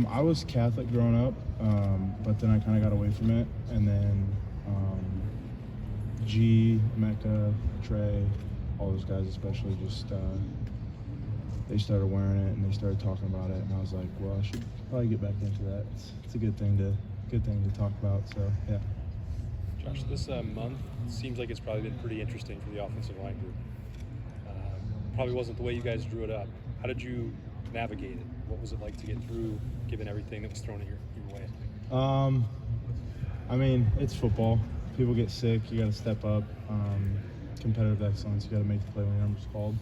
I was Catholic growing up, but then I kind of got away from it, and then G, Mecca, Trey, all those guys especially just they started wearing it and they started talking about it, and I was like, well, I should probably get back into that. It's a good thing to talk about. So yeah. Josh, this month seems like it's probably been pretty interesting for the offensive line group. Probably wasn't the way you guys drew it up. How did you navigate it? What was it like to get through, given everything that was thrown at your way? I mean, it's football. People get sick. You got to step up. Competitive excellence. You got to make the play when your number's called.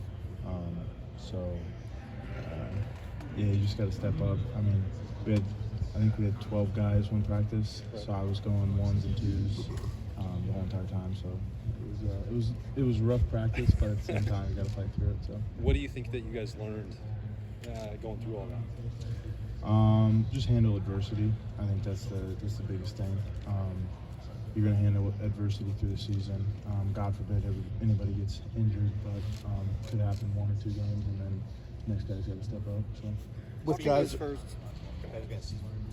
Yeah, you just got to step up. I mean, I think we had 12 guys one practice, so I was going ones and twos the whole entire time. So it was rough practice, but at the same time, you got to fight through it. So. What do you think that you guys learned going through all that? Just handle adversity. I think that's the biggest thing. You're going to handle adversity through the season. God forbid anybody gets injured, but could happen 1 or 2 games, and then next guy's got to step up. So. With guys first.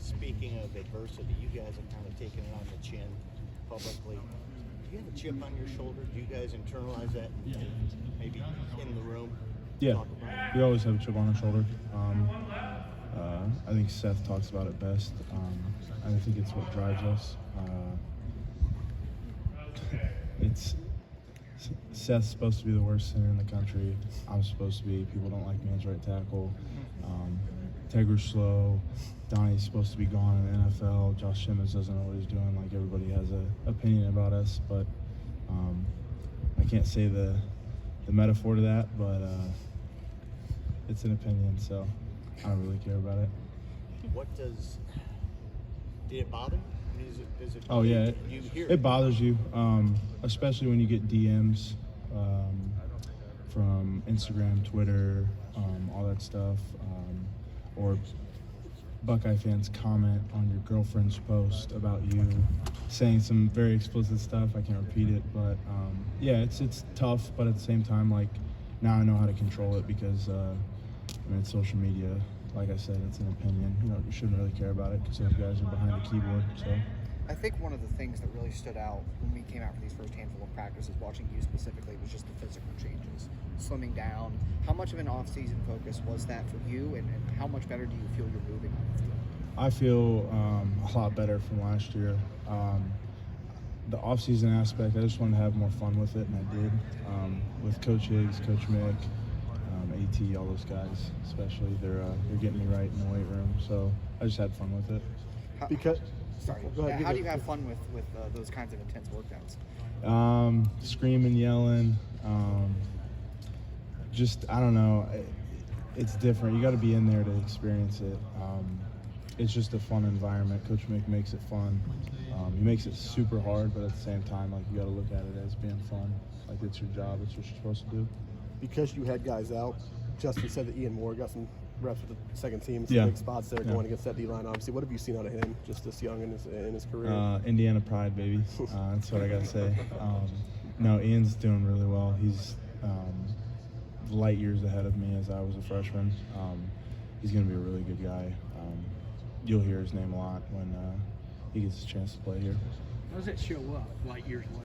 Speaking of adversity, you guys have kind of taken it on the chin publicly. Do you have a chip on your shoulder? Do you guys internalize that and maybe in the room? Yeah, we always have a chip on our shoulder. I think Seth talks about it best. I think it's what drives us. Seth's supposed to be the worst center in the country. I'm supposed to be. People don't like me as right tackle. Tegra's slow. Donnie's supposed to be gone in the NFL. Josh Simmons doesn't know what he's doing. Like, everybody has an opinion about us, but I can't say the metaphor to that, but it's an opinion, so I don't really care about it. Did it bother you? I mean, is it oh yeah, you hear it bothers you, especially when you get DMs from Instagram, Twitter, all that stuff, or Buckeye fans comment on your girlfriend's post about you saying some very explicit stuff. I can't repeat it, but yeah, it's tough, but at the same time, like, now I know how to control it because I mean, it's social media. Like I said, it's an opinion. You shouldn't really care about it because those guys are behind the keyboard. So. I think one of the things that really stood out when we came out for these first handful of practices, watching you specifically, was just the physical changes, slimming down. How much of an off-season focus was that for you, and how much better do you feel you're moving on the field? I feel a lot better from last year. The off-season aspect, I just wanted to have more fun with it, and I did. With Coach Higgs, Coach Mick, AT, all those guys, especially, they're getting me right in the weight room. So I just had fun with it. How do you have fun with those kinds of intense workouts? Screaming, yelling, just, I don't know. It's different. You got to be in there to experience it. It's just a fun environment. Coach Mick makes it fun. He makes it super hard, but at the same time, like, you got to look at it as being fun. Like, it's your job. It's what you're supposed to do. Because you had guys out, Justin said that Ian Moore got some reps with the second team, some big spots there going against that D-line. Obviously, what have you seen out of him just this young in his career? Indiana pride, baby. That's what I got to say. No, Ian's doing really well. He's light years ahead of me as I was a freshman. He's going to be a really good guy. You'll hear his name a lot when he gets a chance to play here. How does it show up, light years later?